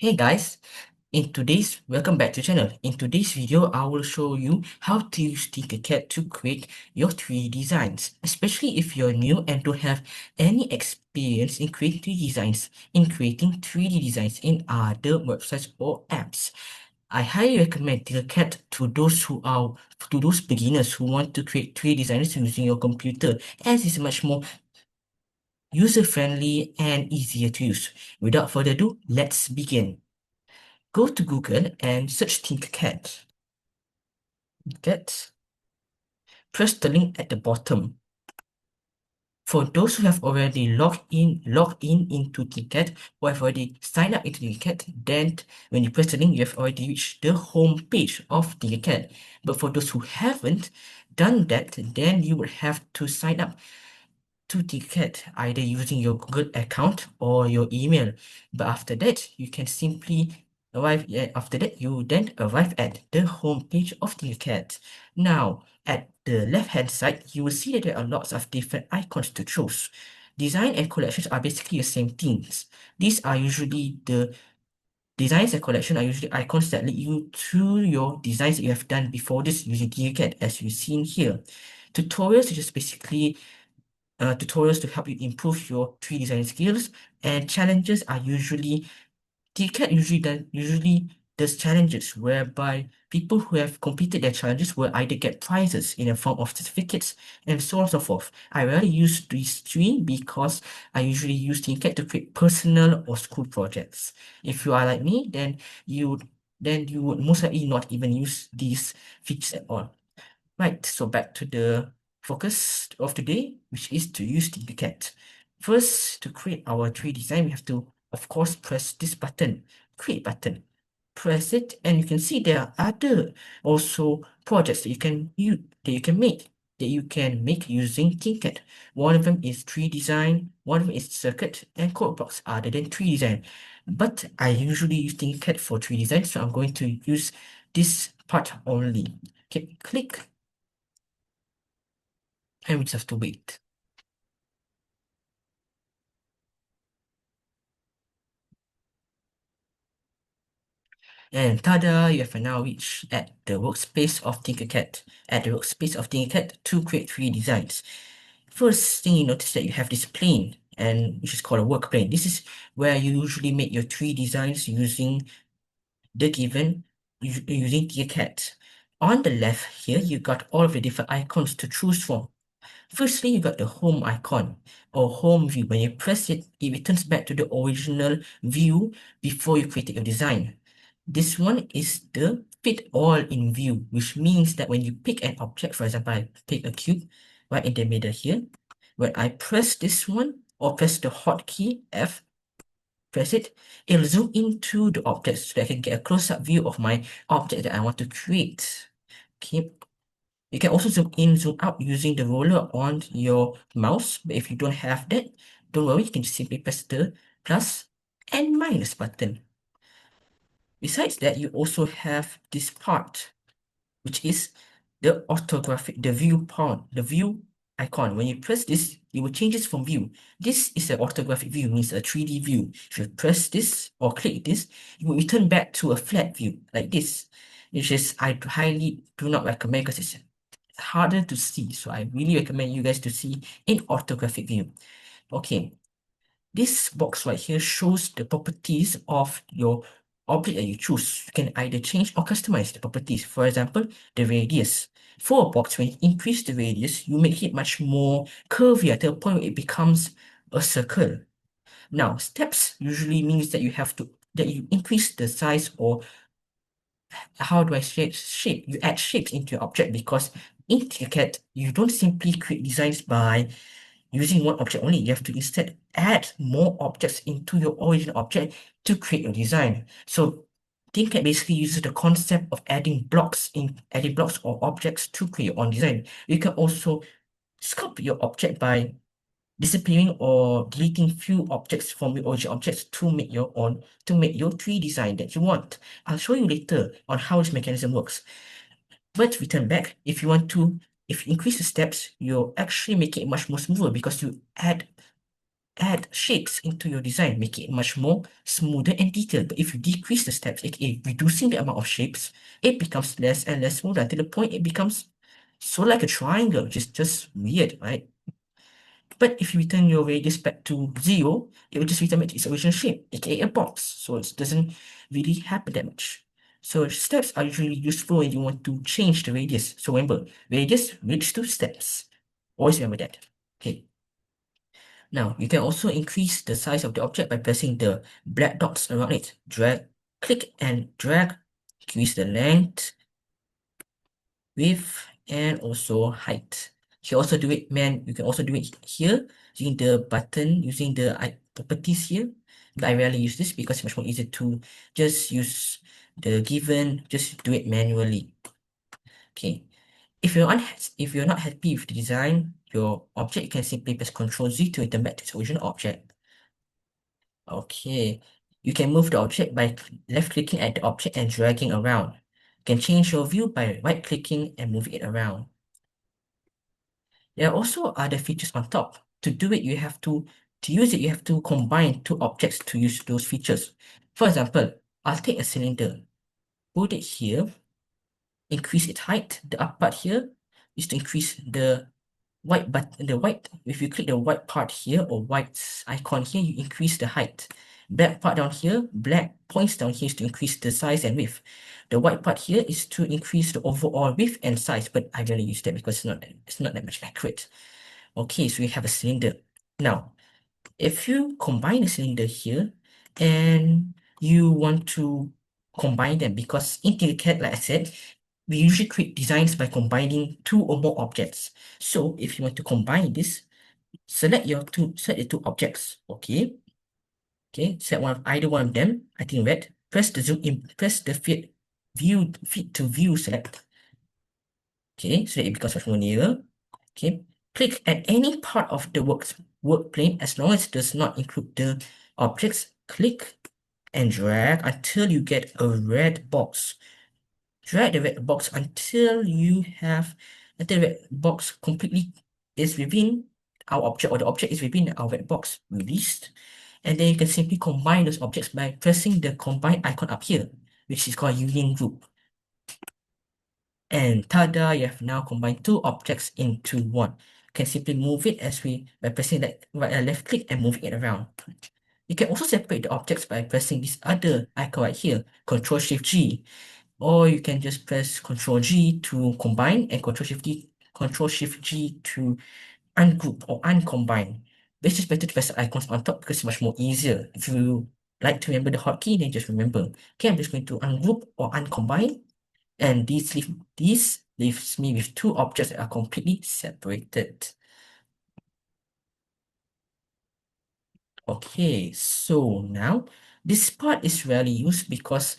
Hey guys, welcome back to the channel. In today's video, I will show you how to use Tinkercad to create your 3D designs, especially if you're new and don't have any experience in creating 3D designs in other websites or apps. I highly recommend Tinkercad to those beginners who want to create 3D designs using your computer, as it's much more user-friendly and easier to use. Without further ado, let's begin. Go to Google and search Tinkercad. Get. Press the link at the bottom. For those who have already logged in into Tinkercad or have already signed up into Tinkercad, then when you press the link, you have already reached the home page of Tinkercad. But for those who haven't done that, then you would have to sign up to Tinkercad either using your Google account or your email. But after that, you can simply you then arrive at the home page of Tinkercad. Now, at the left-hand side, you will see that there are lots of different icons to choose. Design and collections are basically the same things. These are usually the Designs and collection are usually icons that lead you to your designs that you have done before this using Tinkercad, as you've seen here. Tutorials is just basically tutorials to help you improve your 3D design skills, and challenges are usually does challenges whereby people who have completed their challenges will either get prizes in the form of certificates and so on and so forth. I rarely use these three because I usually use Tinkercad to create personal or school projects. If you are like me, then you would most likely not even use these features at all. Right, so back to the focus of today, which is to use Tinkercad. First, to create our 3D design, we have to, of course, press this button, create button. Press it, and you can see there are other also projects that you can make using Tinkercad. One of them is 3D design, one of them is circuit and code blocks other than 3D design. But I usually use Tinkercad for 3D design, so I'm going to use this part only. Okay, click and we just have to wait. And tada, you have now reached at the workspace of Tinkercad. At the workspace of Tinkercad to create 3D designs. First thing you notice that you have this plane, and which is called a work plane. This is where you usually make your 3D designs using the given using Tinkercad. On the left here, you got all of the different icons to choose from. Firstly, you got the home icon or home view. When you press it, it returns back to the original view before you created your design. This one is the fit all in view, which means that when you pick an object, for example, I pick a cube right in the middle here. When I press this one or press the hotkey F, press it, it'll zoom into the object so that I can get a close-up view of my object that I want to create. Okay, you can also zoom in, zoom out using the roller on your mouse. But if you don't have that, don't worry, you can just simply press the plus and minus button. Besides that, you also have this part, which is the orthographic, the view part, the view icon. When you press this, it will change this from view. This is an orthographic view, means a 3D view. If you press this or click this, it will return back to a flat view like this, which is I highly do not recommend because it's harder to see. So I really recommend you guys to see in orthographic view. Okay, this box right here shows the properties of your object that you choose. You can either change or customize the properties. For example, the radius. For a box, when you increase the radius, you make it much more curvier to a point where it becomes a circle. Now, steps usually means that you increase the size, or how do I say shape? You add shapes into your object, because in Tinkercad, you don't simply create designs by using one object only. You have to instead add more objects into your original object to create your design. So Tinkercad basically uses the concept of adding blocks or objects to create your own design. You can also sculpt your object by disappearing or deleting few objects from your original objects to make your 3D design that you want. I'll show you later on how this mechanism works. But return back, if you increase the steps, you'll actually make it much more smoother because you add add shapes into your design, make it much more smoother and detailed. But if you decrease the steps, aka reducing the amount of shapes, it becomes less and less smooth until the point it becomes so like a triangle, which is just weird, right? But if you return your radius back to 0, it will just return back to its original shape, aka a box. So it doesn't really happen that much. So steps are usually useful when you want to change the radius. So remember, radius relates to steps. Always remember that. Okay. Now, you can also increase the size of the object by pressing the black dots around it. Drag, click and drag. Increase the length, width, and also height. You can also do it here using the button, using the properties here. But I rarely use this because it's much more easier to just use the given, just do it manually. Okay. If you're not happy with the design, your object, you can simply press Ctrl Z to return back to its original object. Okay. You can move the object by left-clicking at the object and dragging around. You can change your view by right-clicking and moving it around. There are also other features on top. To do it, to use it, you have to combine two objects to use those features. For example, I'll take a cylinder, put it here, increase its height. The up part here is to increase the if you click the white part here or white icon here, you increase the height. Black part down here, black points down here is to increase the size and width. The white part here is to increase the overall width and size, but I rarely use that because it's not that much accurate. Okay, so we have a cylinder. Now, if you combine the cylinder here and you want to combine them, because in Tinkercad, like I said, we usually create designs by combining two or more objects. So if you want to combine this, select the two objects. Okay. Okay, select either one of them. I think red. Press the zoom in, press the fit to view select. Okay, so that it becomes much more nearer. Okay, click at any part of the work plane as long as it does not include the objects. Click and drag until you get a red box. Drag the red box until the red box completely is within our object, or the object is within our red box. Released. And then you can simply combine those objects by pressing the combine icon up here, which is called union group. And tada, you have now combined two objects into one. You can simply move it by pressing that left click and moving it around. You can also separate the objects by pressing this other icon right here, Ctrl Shift G. Or you can just press Ctrl G to combine and Ctrl Shift G to ungroup or uncombine. But it's just better to press the icons on top because it's much more easier. If you like to remember the hotkey, then just remember. Okay, I'm just going to ungroup or uncombine. And this leaves me with two objects that are completely separated. Okay, so now this part is rarely used because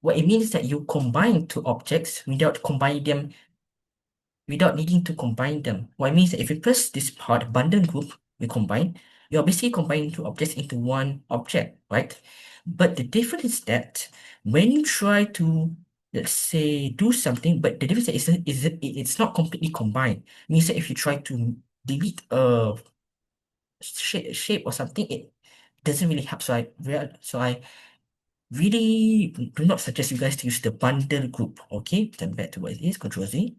what it means is that you combine two objects without needing to combine them. What it means that if you press this part, bundle group, we combine, you're basically combining two objects into one object, right? But the difference is that when you try to, let's say, do something, but the difference is that it's not completely combined. It means that if you try to delete a shape or something, it doesn't really help. So I really do not suggest you guys to use the bundle group. Okay, turn back to what it is, Control Z.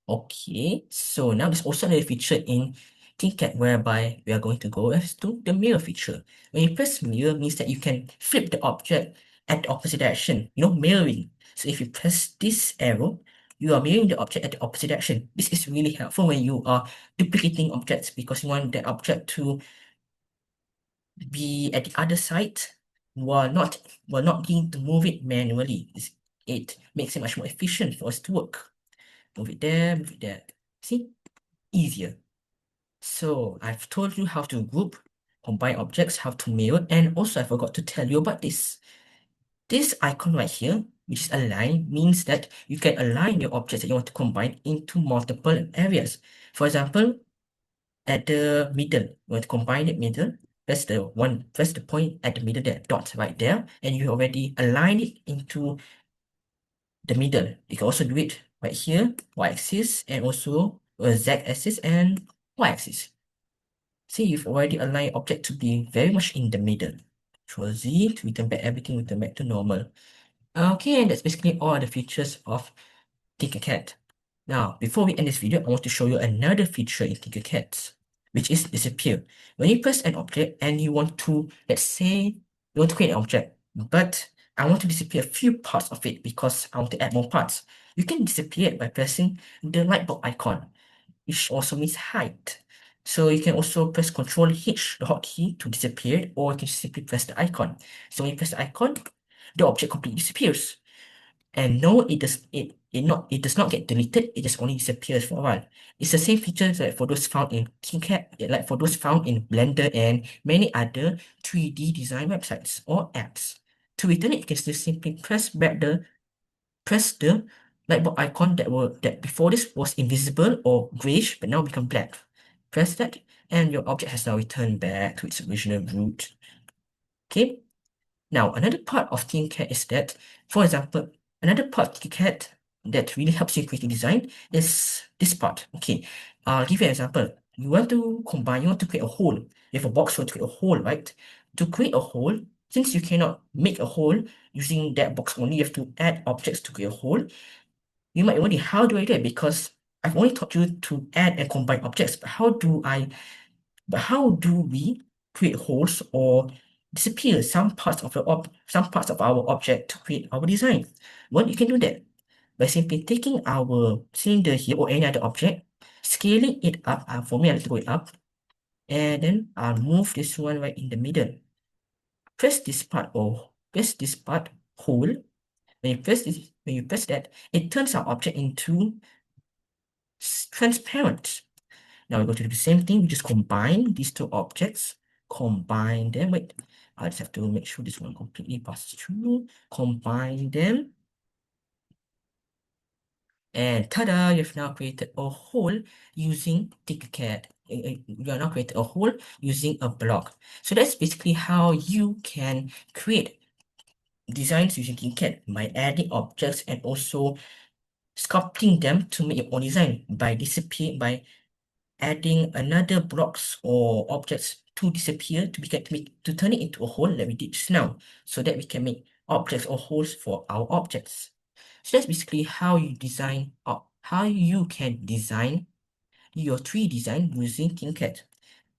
Okay, so now there's also another feature in Tinkercad whereby we are going to go as to the mirror feature. When you press mirror means that you can flip the object at the opposite direction, mirroring. So if you press this arrow, you are mirroring the object at the opposite direction. This is really helpful when you are duplicating objects because you want that object to be at the other side while not needing to move it manually. It makes it much more efficient for us to work. Move it there, move it there. See? Easier. So I've told you how to group, combine objects, how to mirror, and also I forgot to tell you about this. This icon right here, which is align, means that you can align your objects that you want to combine into multiple areas. For example, at the middle, you want to combine the middle, press the point at the middle, that dot right there, and you already align it into the middle. You can also do it right here, y-axis, and also z-axis and y-axis. See, you've already aligned object to be very much in the middle. Control Z to return back everything, return back to normal. Okay, and that's basically all the features of Tinkercad. Now, before we end this video, I want to show you another feature in Tinkercad, which is disappear. When you press an object and you want to, let's say, you want to create an object, but I want to disappear a few parts of it because I want to add more parts. You can disappear it by pressing the light bulb icon, which also means hide. So you can also press Ctrl H, the hotkey, to disappear it, or you can simply press the icon. So when you press the icon, the object completely disappears. And no, it does not get deleted, it just only disappears for a while. It's the same features like for those found in Tinkercad, like for those found in Blender and many other 3D design websites or apps. To return it, you can still simply press the light bulb icon that before this was invisible or grayish but now become black. Press that and your object has now returned back to its original root. Okay. Now, another part of Tinkercad is that, for example, another part of Tinkercad that really helps you create a design is this part. Okay, I'll give you an example. You want to combine, you want to create a hole. You have a box, you want to create a hole, right? To create a hole, since you cannot make a hole using that box only, you have to add objects to create a hole. You might wonder, how do I do it? Because I've only taught you to add and combine objects, but how do we create holes or disappear some parts of our object to create our design? Well, you can do that by simply taking our cylinder here or any other object, scaling it up. For me, I like to go it up, and then I'll move this one right in the middle. Press this part or press this part hole. When you press that, it turns our object into transparent. Now we're going to do the same thing. We just combine these two objects. Combine them. Wait, I just have to make sure this one completely passes through. Combine them. And ta-da! You've now created a hole using Tinkercad. You have now created a hole using a block. So that's basically how you can create designs using Tinkercad by adding objects and also sculpting them to make your own design by adding another blocks or objects to disappear to turn it into a hole like we did just now, so that we can make objects or holes for our objects. So that's basically how you can design your 3D design using Tinkercad.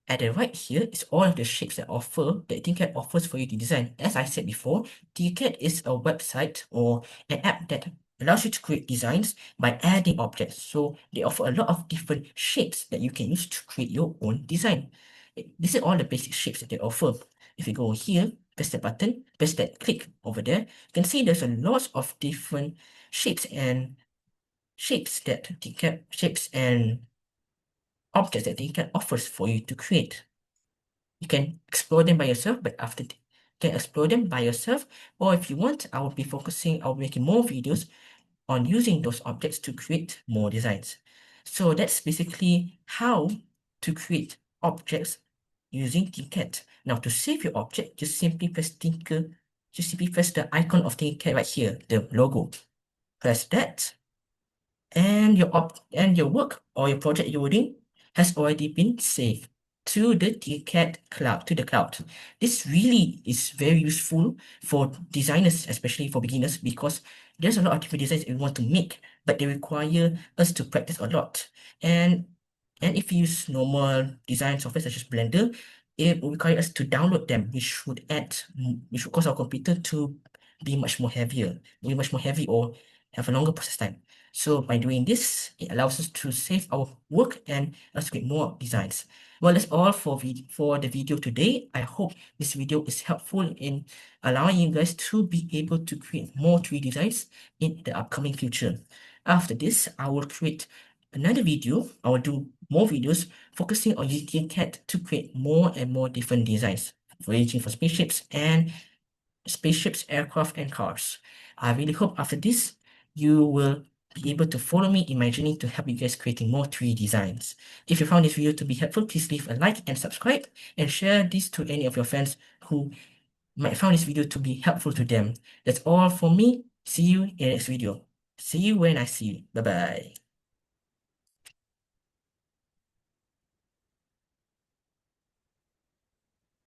At the right here is all of the shapes that Tinkercad offers for you to design. As I said before, Tinkercad is a website or an app that allows you to create designs by adding objects. So they offer a lot of different shapes that you can use to create your own design. This is all the basic shapes that they offer. If you go here, press that button, press that click over there, you can see there's a lot of different shapes and shapes and objects that Tinkercad offers for you to create. You can explore them by yourself, you can explore them by yourself, or if you want, I'll be making more videos on using those objects to create more designs. So that's basically how to create objects using Tinkercad. Now to save your object, just simply press the icon of Tinkercad right here, the logo. Press that, and your work or your project you're doing has already been saved to the cloud. This really is very useful for designers, especially for beginners, because there's a lot of different designs we want to make, but they require us to practice a lot. And if you use normal design software such as Blender, it will require us to download them, which would cause our computer to be much more heavy or have a longer process time. So by doing this, it allows us to save our work and us to get more designs. Well, that's all for the video today. I hope this video is helpful in allowing you guys to be able to create more 3D designs in the upcoming future. After this, I will create another video. I will do more videos focusing on using CAD to create more and more different designs, ranging for spaceships, aircraft, and cars. I really hope after this, you will be able to follow me in my journey to help you guys creating more 3D designs. If you found this video to be helpful, please leave a like and subscribe and share this to any of your friends who might find this video to be helpful to them. That's all for me. See you in the next video. See you when I see you. Bye-bye.